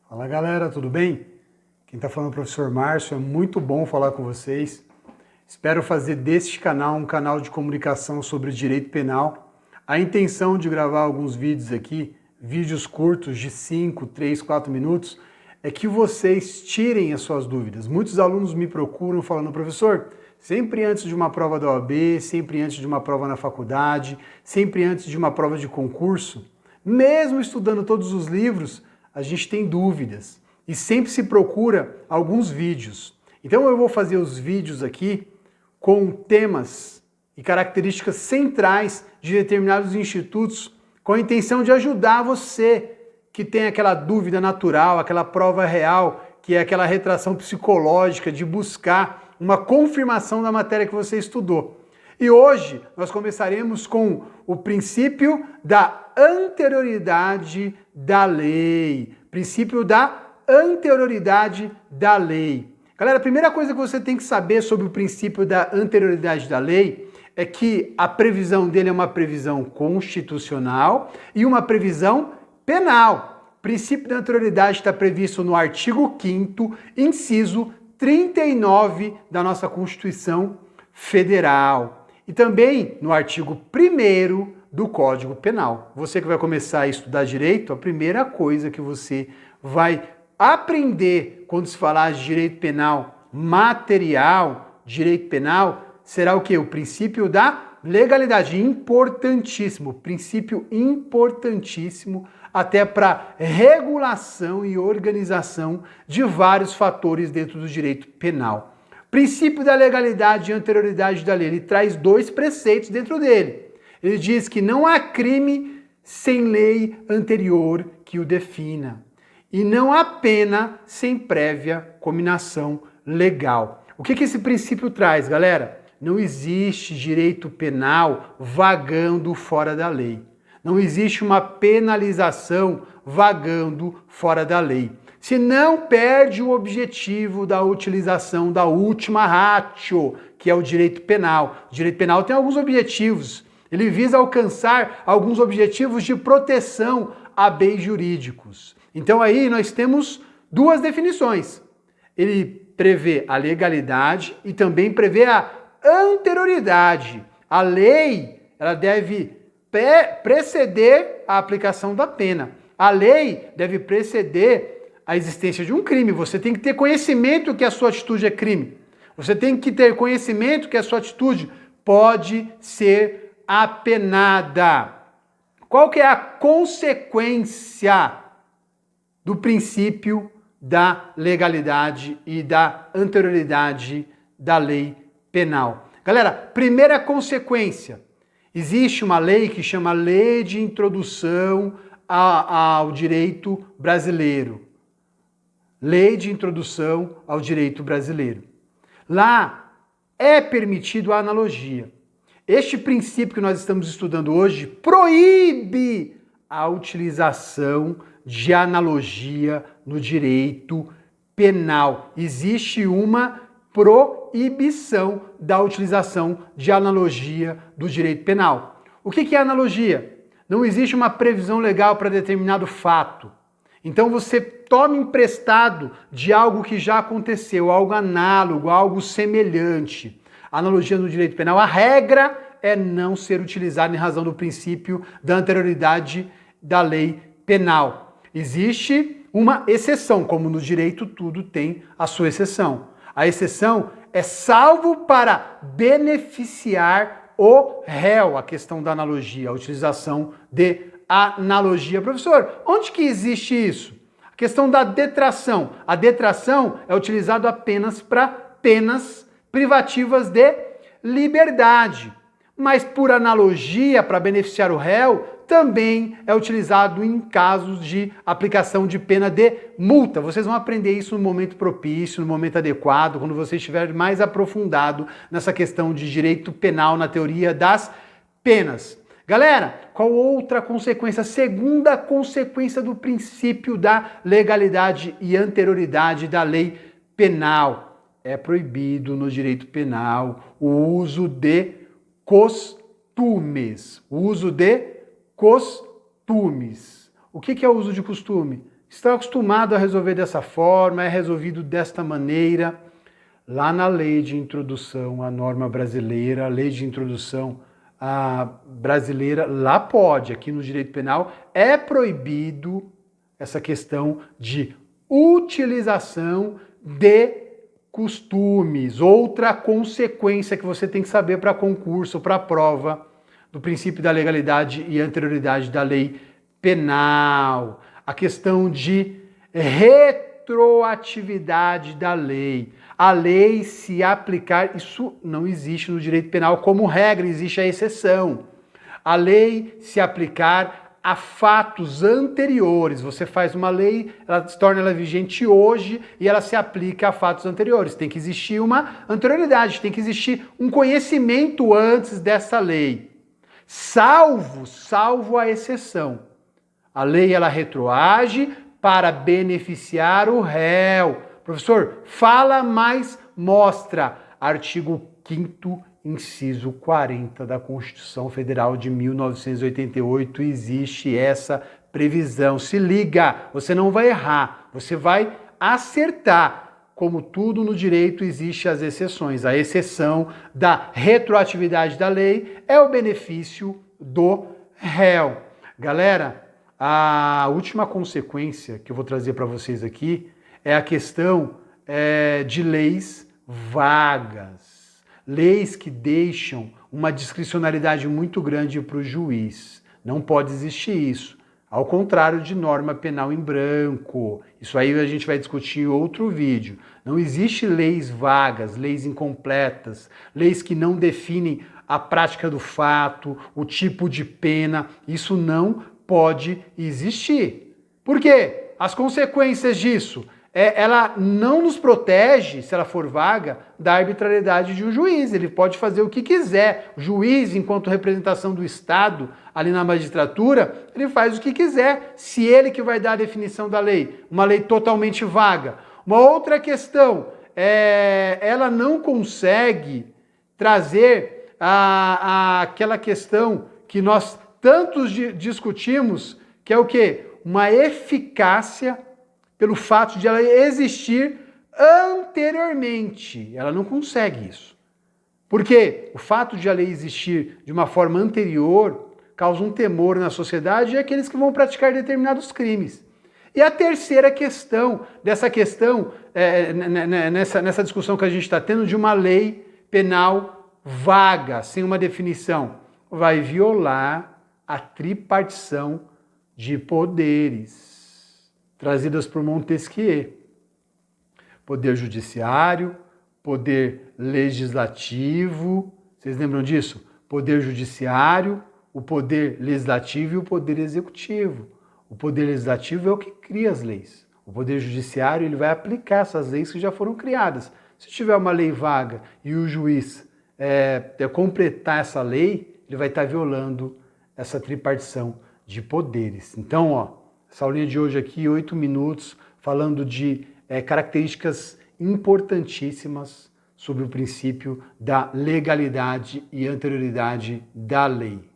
Fala galera, tudo bem? Quem está falando é o professor Márcio, é muito bom falar com vocês. Espero fazer deste canal um canal de comunicação sobre direito penal. A intenção de gravar alguns vídeos aqui, vídeos curtos de 5, 3, 4 minutos, é que vocês tirem as suas dúvidas. Muitos alunos me procuram falando, professor, sempre antes de uma prova da OAB, sempre antes de uma prova na faculdade, sempre antes de uma prova de concurso, mesmo estudando todos os livros, a gente tem dúvidas e sempre se procura alguns vídeos. Então eu vou fazer os vídeos aqui com temas e características centrais de determinados institutos com a intenção de ajudar você que tem aquela dúvida natural, aquela prova real, que é aquela retração psicológica de buscar uma confirmação da matéria que você estudou. E hoje nós começaremos com o princípio da anterioridade da lei. Princípio da anterioridade da lei. Galera, a primeira coisa que você tem que saber sobre o princípio da anterioridade da lei é que a previsão dele é uma previsão constitucional e uma previsão penal. O princípio da anterioridade está previsto no artigo 5º, inciso 39 da nossa Constituição Federal. E também no artigo 1º do Código Penal. Você que vai começar a estudar direito, a primeira coisa que você vai aprender quando se falar de direito penal material, direito penal, será o quê? O princípio da legalidade. Importantíssimo, princípio importantíssimo até para regulação e organização de vários fatores dentro do direito penal. Princípio da legalidade e anterioridade da lei, ele traz dois preceitos dentro dele. Ele diz que não há crime sem lei anterior que o defina. E não há pena sem prévia cominação legal. O que esse princípio traz, galera? Não existe direito penal vagando fora da lei. Não existe uma penalização vagando fora da lei. Se não perde o objetivo da utilização da última ratio, que é o direito penal. O direito penal tem alguns objetivos. Ele visa alcançar alguns objetivos de proteção a bens jurídicos. Então aí nós temos duas definições. Ele prevê a legalidade e também prevê a anterioridade. A lei, ela deve preceder a aplicação da pena. A lei deve preceder a existência de um crime. Você tem que ter conhecimento que a sua atitude é crime. Você tem que ter conhecimento que a sua atitude pode ser apenada. Qual que é a consequência do princípio da legalidade e da anterioridade da lei penal? Galera, primeira consequência, existe uma lei que chama Lei de Introdução ao Direito Brasileiro. Lei de Introdução ao Direito Brasileiro. Lá é permitido a analogia. Este princípio que nós estamos estudando hoje proíbe a utilização de analogia no direito penal. Existe uma proibição da utilização de analogia do direito penal. O que é analogia? Não existe uma previsão legal para determinado fato. Então você toma emprestado de algo que já aconteceu, algo análogo, algo semelhante. Analogia no direito penal, a regra é não ser utilizada em razão do princípio da anterioridade da lei penal. Existe uma exceção, como no direito tudo tem a sua exceção. A exceção é salvo para beneficiar o réu, a questão da analogia, a utilização de analogia. Professor, onde que existe isso? A questão da detração. A detração é utilizada apenas para penas privativas de liberdade. Mas por analogia, para beneficiar o réu, também é utilizado em casos de aplicação de pena de multa. Vocês vão aprender isso no momento propício, no momento adequado, quando você estiver mais aprofundado nessa questão de direito penal na teoria das penas. Galera, qual outra consequência? A segunda consequência do princípio da legalidade e anterioridade da lei penal. É proibido no direito penal o uso de costumes. O uso de costumes. O que é o uso de costume? estão acostumados a resolver dessa forma, é resolvido desta maneira. Lá na lei de introdução à norma brasileira, a lei de introdução brasileira, lá pode, aqui no direito penal, é proibido essa questão de utilização de costumes. Outra consequência que você tem que saber para concurso, para prova do princípio da legalidade e anterioridade da lei penal. A questão de retroatividade da lei. A lei se aplicar, isso não existe no direito penal como regra, existe a exceção. A lei se aplicar a fatos anteriores. Você faz uma lei, ela se torna vigente hoje e ela se aplica a fatos anteriores. Tem que existir uma anterioridade, tem que existir um conhecimento antes dessa lei. Salvo a exceção. A lei ela retroage para beneficiar o réu. Professor, fala, mas mostra. Artigo 5º, inciso 40 da Constituição Federal de 1988, existe essa previsão. Se liga, você não vai errar, você vai acertar. Como tudo no direito, existem as exceções. A exceção da retroatividade da lei é o benefício do réu. Galera, a última consequência que eu vou trazer para vocês aqui é a questão de leis vagas. Leis que deixam uma discricionalidade muito grande para o juiz. Não pode existir isso. Ao contrário de norma penal em branco. Isso aí a gente vai discutir em outro vídeo. Não existe leis vagas, leis incompletas, leis que não definem a prática do fato, o tipo de pena. Isso não pode existir. Por quê? As consequências disso ela não nos protege, se ela for vaga, da arbitrariedade de um juiz. Ele pode fazer o que quiser. O juiz, enquanto representação do Estado, ali na magistratura, ele faz o que quiser, se ele que vai dar a definição da lei. Uma lei totalmente vaga. Uma outra questão, ela não consegue trazer aquela questão que nós tantos discutimos, que é o quê? Uma eficácia pelo fato de ela existir anteriormente. Ela não consegue isso. Porque o fato de a lei existir de uma forma anterior causa um temor na sociedade e aqueles que vão praticar determinados crimes. E a terceira questão, nessa discussão que a gente está tendo de uma lei penal vaga, sem uma definição, vai violar a tripartição de poderes trazidas por Montesquieu. Poder judiciário, poder legislativo, vocês lembram disso? Poder judiciário, o poder legislativo e o poder executivo. O poder legislativo é o que cria as leis. O poder judiciário ele vai aplicar essas leis que já foram criadas. Se tiver uma lei vaga e o juiz completar essa lei, ele vai estar violando essa tripartição de poderes. Então, essa aulinha de hoje aqui, 8 minutos, falando de características importantíssimas sobre o princípio da legalidade e anterioridade da lei.